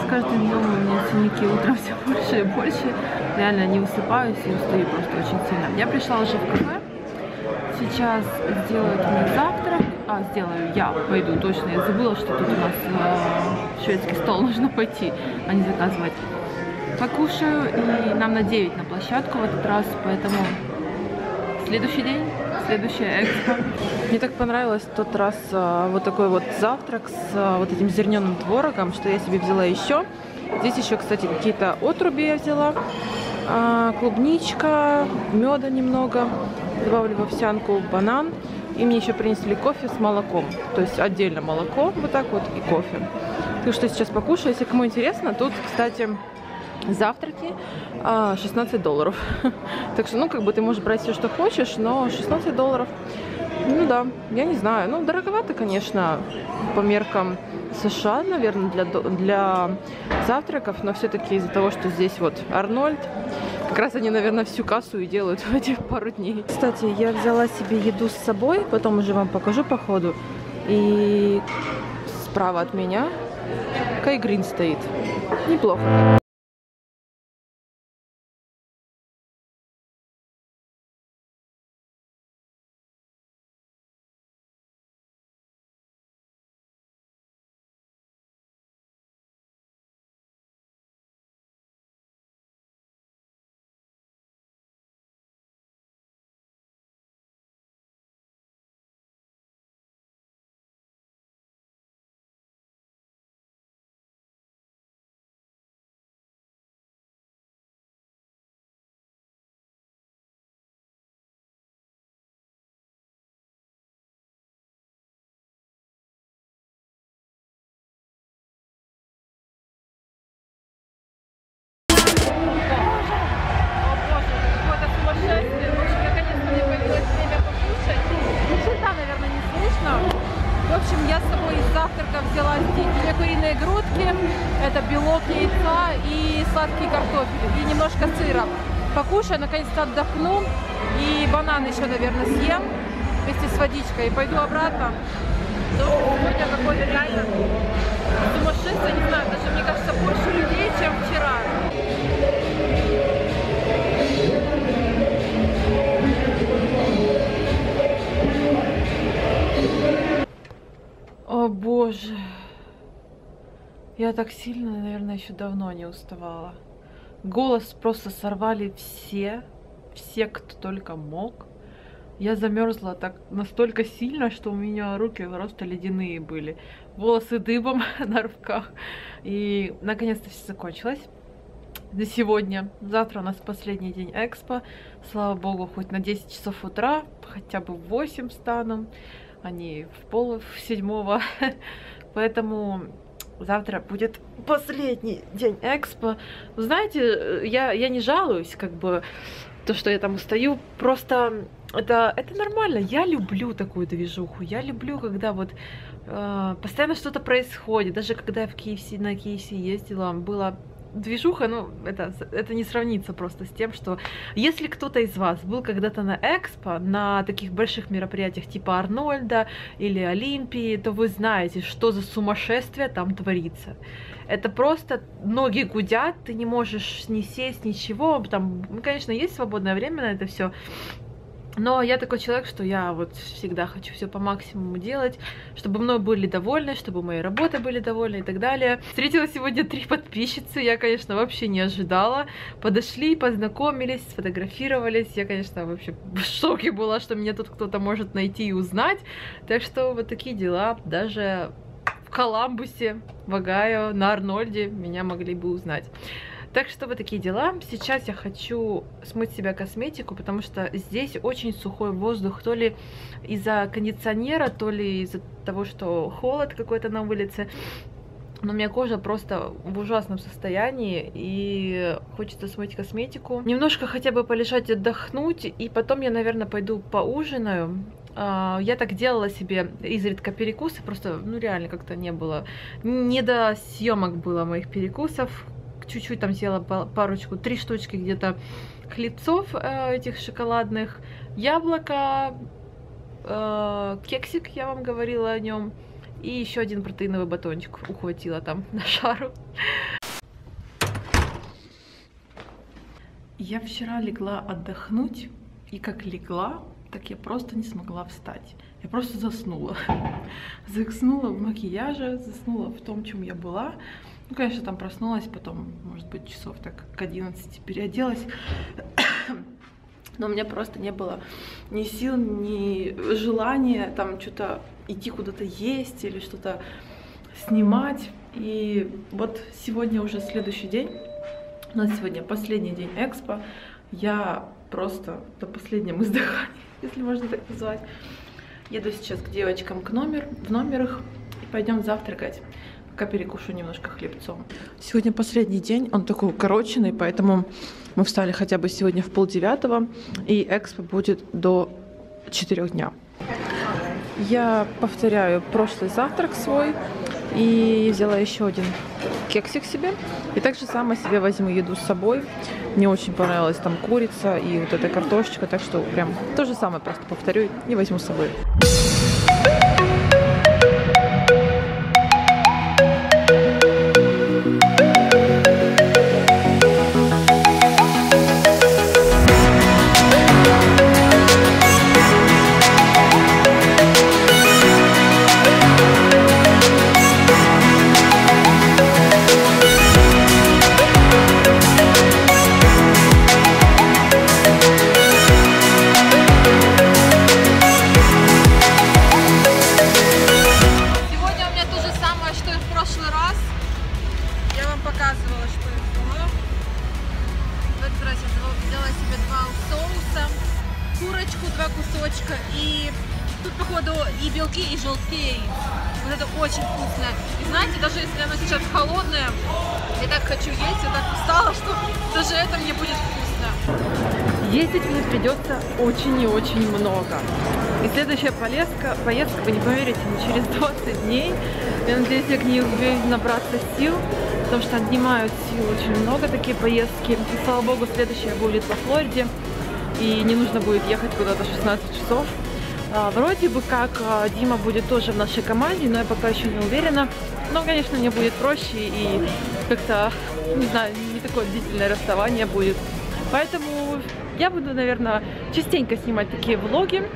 каждым днем у меня синяки утром все больше и больше. Реально не высыпаюсь и устаю просто очень сильно. Я пришла уже в кафе. Сейчас сделают мне завтрак. Сделаю я, пойду точно. Я забыла, что тут у нас шведский стол, нужно пойти, а не заказывать. Покушаю, и нам на 9 на площадку в этот раз, поэтому следующий день, следующая экспо. Мне так понравилось в тот раз вот такой вот завтрак с вот этим зерненым творогом, что я себе взяла еще. Здесь еще, кстати, какие-то отруби я взяла, клубничка, меда немного, добавлю в овсянку банан. И мне еще принесли кофе с молоком. То есть отдельно молоко, вот так вот, и кофе. Так что сейчас покушаю. Если кому интересно, тут, кстати, завтраки $16. Так что, ну, как бы ты можешь брать все, что хочешь, но $16. Ну да, я не знаю. Ну, дороговато, конечно, по меркам США, наверное, для завтраков. Но все-таки из-за того, что здесь вот Арнольд, как раз они, наверное, всю кассу и делают в эти пару дней. Кстати, я взяла себе еду с собой, потом уже вам покажу по ходу. И справа от меня Кай Грин стоит. Неплохо. В общем, я с собой из завтрака взяла две куриные грудки, это белок яйца и сладкий картофель, и немножко сыра. Покушаю, наконец-то отдохну, и банан еще, наверное, съем вместе с водичкой, и пойду обратно. Сегодня какой-то реально сумасшествие, не знаю, даже, мне кажется, больше людей, чем вчера. О боже, я так сильно, наверное, еще давно не уставала. Голос просто сорвали все, кто только мог. Я замерзла так настолько сильно, что у меня руки просто ледяные были. Волосы дыбом на руках. И наконец-то все закончилось. На сегодня. Завтра у нас последний день экспо. Слава богу, хоть на 10 часов утра, хотя бы в 8 встану, а не в 6:30. Поэтому завтра будет последний день экспо. Вы знаете, я не жалуюсь, как бы, то, что я там устаю. Просто это нормально. Я люблю такую движуху. Я люблю, когда вот постоянно что-то происходит. Даже когда я на KFC ездила, была движуха, ну, это не сравнится просто с тем, что если кто-то из вас был когда-то на экспо, на таких больших мероприятиях типа Арнольда или Олимпии, то вы знаете, что за сумасшествие там творится. Это просто ноги гудят, ты не можешь ни сесть, ничего. Там, ну, конечно, есть свободное время на это все. Но я такой человек, что я вот всегда хочу все по максимуму делать, чтобы мной были довольны, чтобы мои работы были довольны и так далее. Встретила сегодня 3 подписчицы, я, конечно, вообще не ожидала. Подошли, познакомились, сфотографировались. Я, конечно, вообще в шоке была, что меня тут кто-то может найти и узнать. Так что вот такие дела. Даже в Коламбусе, в Огайо, на Арнольде меня могли бы узнать. Так что вот такие дела. Сейчас я хочу смыть с себя косметику, потому что здесь очень сухой воздух. То ли из-за кондиционера, то ли из-за того, что холод какой-то на улице. Но у меня кожа просто в ужасном состоянии, и хочется смыть косметику. Немножко хотя бы полежать, отдохнуть, и потом я, наверное, пойду поужинаю. Я так делала себе изредка перекусы, просто, ну, реально как-то не было. Не до съемок было моих перекусов. Чуть-чуть там съела парочку, 3 штучки где-то хлебцов этих шоколадных, яблоко, кексик, я вам говорила о нем, и еще один протеиновый батончик ухватила там на шару. Я вчера легла отдохнуть, и как легла, так я просто не смогла встать. Я просто заснула. Заснула в макияже, заснула в том, чем я была. Ну, конечно, там проснулась, потом, может быть, часов так к 11 переоделась. Но у меня просто не было ни сил, ни желания там что-то идти куда-то есть или что-то снимать. И вот сегодня уже следующий день. У нас сегодня последний день экспо. Я просто до последнего издыхания, если можно так назвать. Еду сейчас к девочкам в номер их и пойдем завтракать. Пока перекушу немножко хлебцом. Сегодня последний день, он такой укороченный, поэтому мы встали хотя бы сегодня в 8:30, и экспо будет до 4 дня. Я повторяю прошлый завтрак свой и взяла еще один кексик себе. И так же само себе возьму еду с собой. Мне очень понравилась там курица и вот эта картошечка, так что прям то же самое просто повторю и возьму с собой. И тут, походу, и белки, и желтки. Вот это очень вкусно. И знаете, даже если оно сейчас холодное, я так хочу есть, я так устала, что даже это мне будет вкусно. Ездить мне придется очень и очень много. И следующая поездка, вы не поверите, не через 20 дней. Я надеюсь, я к ней успею набраться сил, потому что отнимают сил очень много такие поездки. И, слава богу, следующая будет во Флориде. И не нужно будет ехать куда-то 16 часов. Вроде бы как Дима будет тоже в нашей команде, но я пока еще не уверена. Но, конечно, мне будет проще и как-то, не знаю, не такое длительное расставание будет. Поэтому я буду, наверное, частенько снимать такие влоги.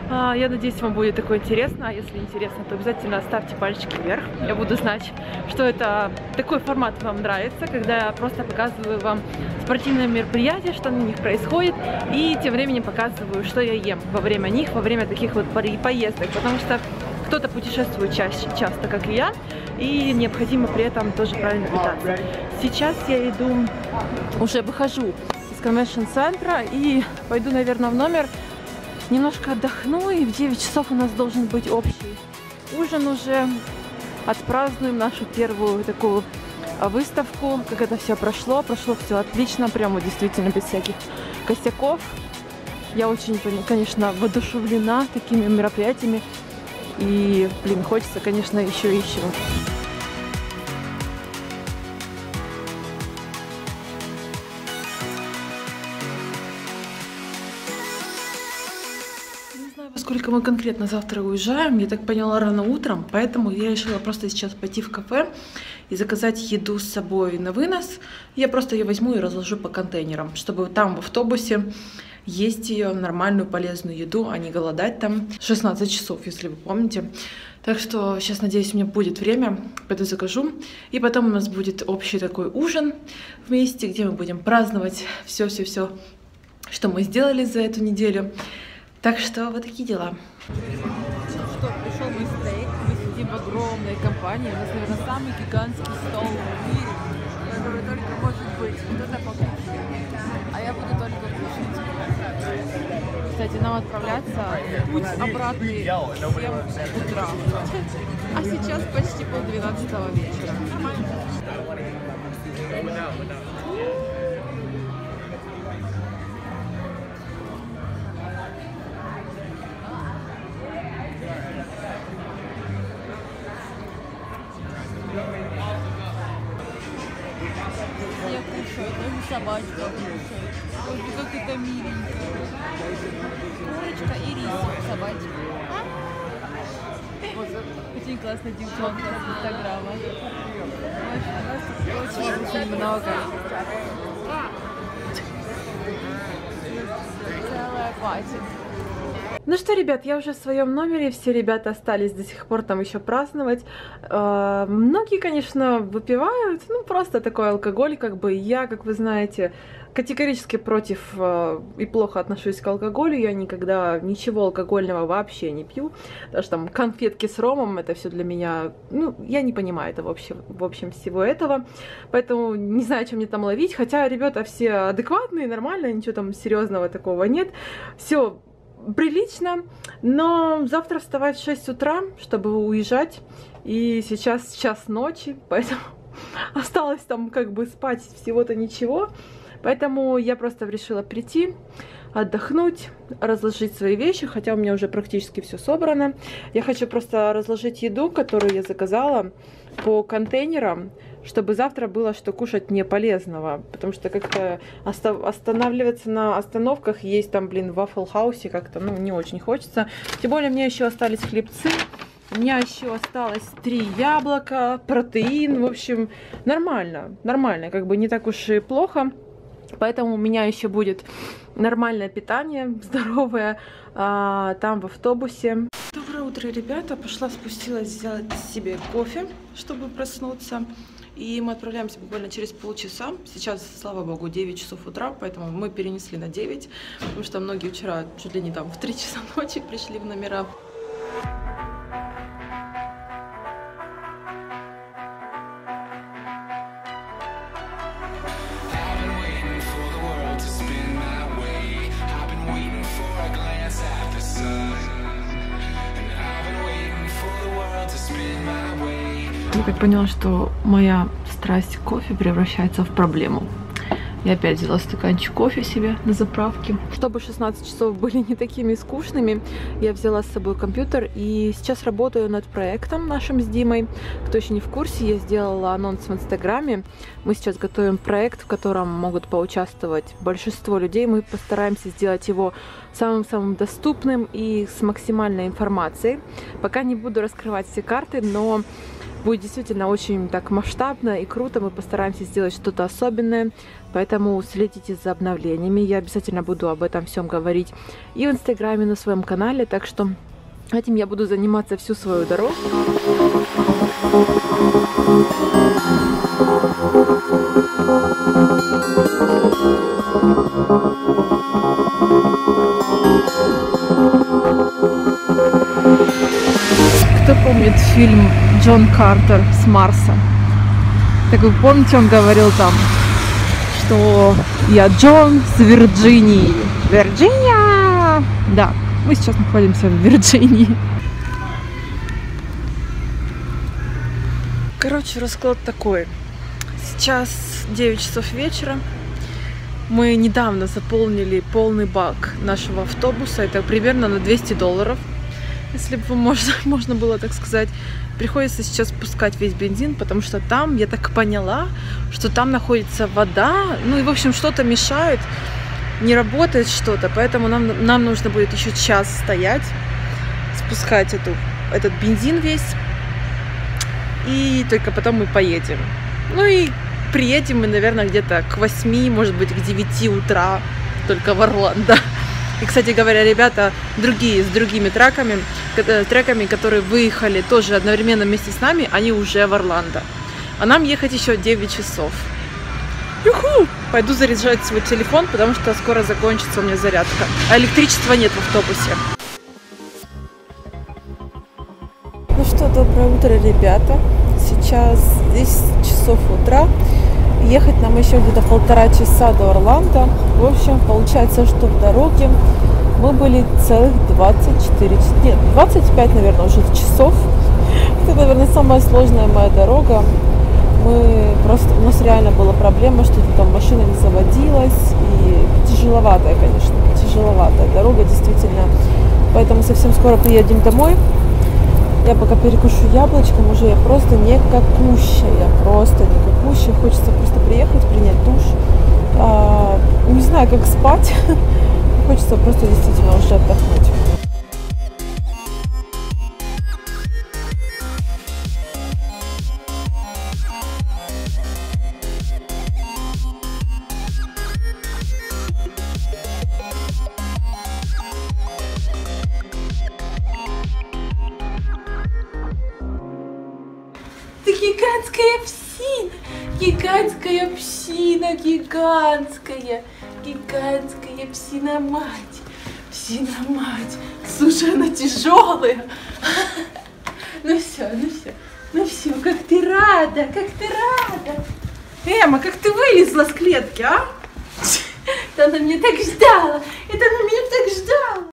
Я надеюсь, вам будет такое интересно. А если интересно, то обязательно ставьте пальчики вверх. Я буду знать, что это такой формат вам нравится, когда я просто показываю вам спортивные мероприятия, что на них происходит, и тем временем показываю, что я ем во время них, во время таких вот поездок. Потому что кто-то путешествует часто, как и я, и необходимо при этом тоже правильно питаться. Сейчас я иду, уже выхожу из конвеншн-центра и пойду, наверное, в номер. Немножко отдохну, и в 9 часов у нас должен быть общий ужин уже. Отпразднуем нашу первую такую выставку, как это все прошло. Прошло все отлично, прямо действительно без всяких косяков. Я очень, конечно, воодушевлена такими мероприятиями. И, блин, хочется, конечно, еще и еще. Сколько мы конкретно завтра уезжаем, я так поняла, рано утром, поэтому я решила просто сейчас пойти в кафе и заказать еду с собой на вынос. Я просто ее возьму и разложу по контейнерам, чтобы там в автобусе есть ее нормальную полезную еду, а не голодать там 16 часов, если вы помните. Так что сейчас, надеюсь, у меня будет время, пойду закажу. И потом у нас будет общий такой ужин вместе, где мы будем праздновать все-все-все, что мы сделали за эту неделю. Так что вот такие дела. Что, пришел мой стейк, мы сидим в огромной компании, у нас, наверное, самый гигантский стол в мире, который только может быть. Вот это покушать. А я буду только кушать. Кстати, нам отправляться в путь обратный в 7 утра. А сейчас почти 11:30 вечера. Нормально. Я кушаю, даже собачка кушает. Ой, как это миленько. Курочка и рис собачка. Очень классная девчонка с Инстаграма. Очень много. хватит. Ну что, ребят, я уже в своем номере, все ребята остались до сих пор там еще праздновать. Многие, конечно, выпивают, ну просто такой алкоголь, как бы я, как вы знаете, категорически против и плохо отношусь к алкоголю. Я никогда ничего алкогольного вообще не пью. Даже там конфетки с ромом, это все для меня, ну, я не понимаю это в общем всего этого. Поэтому не знаю, чем мне там ловить. Хотя ребята все адекватные, нормальные, ничего там серьезного такого нет. Все прилично, но завтра вставать в 6 утра, чтобы уезжать, и сейчас час ночи, поэтому осталось там как бы спать всего-то ничего, поэтому я просто решила прийти, отдохнуть, разложить свои вещи, хотя у меня уже практически все собрано. Я хочу просто разложить еду, которую я заказала, по контейнерам, чтобы завтра было что кушать не полезного, потому что как-то останавливаться на остановках, есть там, блин, в Waffle House как-то, ну, не очень хочется. Тем более мне еще остались хлебцы, у меня еще осталось 3 яблока, протеин, в общем, нормально, как бы не так уж и плохо. Поэтому у меня еще будет нормальное питание, здоровое, там в автобусе. Доброе утро, ребята. Спустилась сделать себе кофе, чтобы проснуться. И мы отправляемся буквально через полчаса. Сейчас, слава богу, 9 часов утра, поэтому мы перенесли на 9, потому что многие вчера чуть ли не там в 3 часа ночи пришли в номера. Я так поняла, что моя страсть к кофе превращается в проблему. Я опять взяла стаканчик кофе себе на заправке. Чтобы 16 часов были не такими скучными, я взяла с собой компьютер и сейчас работаю над проектом нашим с Димой. Кто еще не в курсе, я сделала анонс в Инстаграме. Мы сейчас готовим проект, в котором могут поучаствовать большинство людей. Мы постараемся сделать его самым-самым доступным и с максимальной информацией. Пока не буду раскрывать все карты, но будет действительно очень так масштабно и круто. Мы постараемся сделать что-то особенное, поэтому следите за обновлениями. Я обязательно буду об этом всем говорить и в Инстаграме, на своем канале, так что этим я буду заниматься всю свою дорогу. Кто помнит фильм «Джон Картер с Марса»? Так вы помните, он говорил там, что я Джон с Вирджинии. Вирджиния! Да, мы сейчас находимся в Вирджинии. Короче, расклад такой. Сейчас 9 часов вечера. Мы недавно заполнили полный бак нашего автобуса. Это примерно на $200. Если бы можно было так сказать. Приходится сейчас спускать весь бензин, потому что там, я так поняла, что там находится вода, ну и в общем что-то мешает, не работает что-то, поэтому нам нужно будет еще час стоять, спускать этот бензин весь, и только потом мы поедем. Ну и приедем мы, наверное, где-то к 8, может быть, к 9 утра, только в Орландо. И, кстати говоря, ребята с другими треками, которые выехали тоже одновременно вместе с нами, они уже в Орландо. А нам ехать еще 9 часов. Юху! Пойду заряжать свой телефон, потому что скоро закончится у меня зарядка. А электричества нет в автобусе. Ну что, доброе утро, ребята. Сейчас 10 часов утра. Ехать нам еще где-то 1,5 часа до Орландо. В общем, получается, что в дороге мы были целых 25, наверное, уже часов. Это, наверное, самая сложная моя дорога. У нас реально была проблема, что там машина не заводилась. И тяжеловатая, конечно, тяжеловатая дорога, действительно. Поэтому совсем скоро приедем домой. Я пока перекушу яблочком, уже я просто никакущая. Хочется просто приехать, принять душ. Не знаю, как спать. Хочется просто действительно уже отдохнуть. гигантская псина, гигантская псина, гигантская псина-мать, псина-мать. Слушай, она тяжелая. Ну все, как ты рада, Эмма, как ты вылезла с клетки, а? Это она меня так ждала, это она